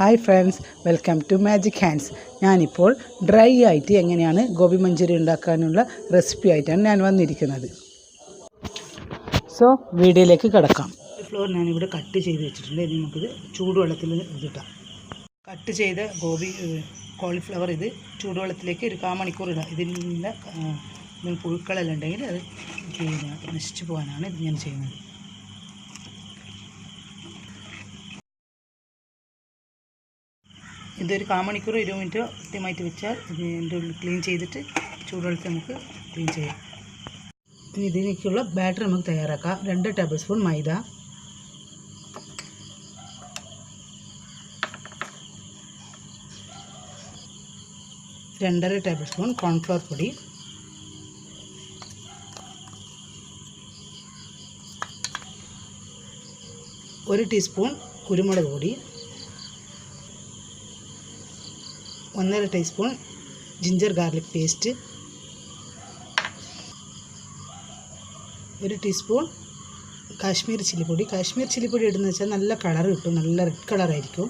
Hi friends, welcome to magic hands. ഞാനിപ്പോൾ dry ആയിട്ട് എങ്ങനെയാണ് ഗോബി മഞ്ചൂരി ഉണ്ടാക്കാനുള്ള റെസിപ്പി ആയിട്ടാണ് ഞാൻ വന്നിരിക്കുന്നത്. സോ വീഡിയോയിലേക്ക് കിടക്കാം. ഫ്ലോർ ഞാനിവിടെ കട്ട് ചെയ്ത് വെച്ചിട്ടുണ്ട്. ഇനി നമുക്കിത് ചൂടുവെള്ളത്തിൽ ഇതിട്ടാം. കട്ട് ചെയ്ത കോളിഫ്ലവർ ഇത് ചൂടുവെള്ളത്തിലേക്ക് ഒരു 1/4 മണിക്കൂർ ഇടാം. ഇതിൻ്റെ പുഴുക്കളെല്ലാം ഉണ്ടെങ്കിൽ അത് നശിച്ചു പോകാനാണ് ഇത് ഞാൻ ചെയ്യുന്നത്. ഇതൊരു 1/4 മണിക്കൂർ 20 മിനിറ്റ് കൃത്യമായിട്ട് വെച്ചാൽ ഇതിൻ്റെ ഉള്ളിൽ ക്ലീൻ ചെയ്തിട്ട് ചൂടുവെള്ളത്തിൽ നമുക്ക് ക്ലീൻ ചെയ്യാം. ഇനി ഇതിലേക്കുള്ള ബാറ്റർ നമുക്ക് തയ്യാറാക്കാം. 2 tablespoon maida, 2.5 tablespoon cornflour പൊടി, 1 ടീസ്പൂൺ കുരുമുളക് പൊടി, 1.5 teaspoon ginger garlic paste, 1 teaspoon Kashmir ചില്ലിപ്പൊടി. കാശ്മീർ ചില്ലിപ്പൊടി ഇടുന്ന വെച്ചാൽ നല്ല കളർ കിട്ടും, നല്ല റെഡ് കളറായിരിക്കും.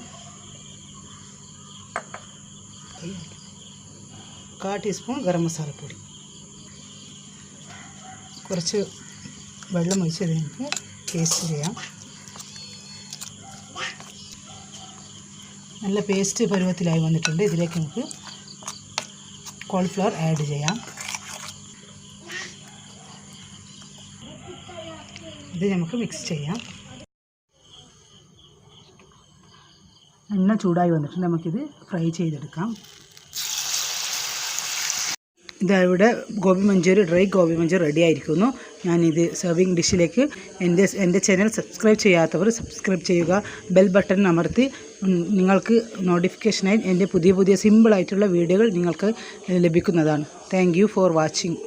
1/4 ടീസ്പൂൺ ഗരം മസാലപ്പൊടി. കുറച്ച് വെള്ളം ഒഴിച്ച് ഇത് നമുക്ക് പേസ്റ്റ് ചെയ്യാം. നല്ല പേസ്റ്റ് പരുവത്തിലായി വന്നിട്ടുണ്ട്. ഇതിലേക്ക് നമുക്ക് കോളിഫ്ലവർ ആഡ് ചെയ്യാം. ഇത് നമുക്ക് മിക്സ് ചെയ്യാം. എണ്ണ ചൂടായി വന്നിട്ടുണ്ട്. നമുക്കിത് ഫ്രൈ ചെയ്തെടുക്കാം. ഇതാവിടെ ഗോബി മഞ്ചൂരി, ഡ്രൈ ഗോബി മഞ്ചൂരി റെഡി ആയിരിക്കുന്നു. ഞാനിത് സെർവിങ് ഡിഷിലേക്ക് എൻ്റെ ചാനൽ സബ്സ്ക്രൈബ് ചെയ്യാത്തവർ സബ്സ്ക്രൈബ് ചെയ്യുക. ബെൽ ബട്ടൺ അമർത്തി നിങ്ങൾക്ക് നോട്ടിഫിക്കേഷനായി എൻ്റെ പുതിയ സിമ്പിളായിട്ടുള്ള വീഡിയോകൾ നിങ്ങൾക്ക് ലഭിക്കുന്നതാണ്. Thank you for watching.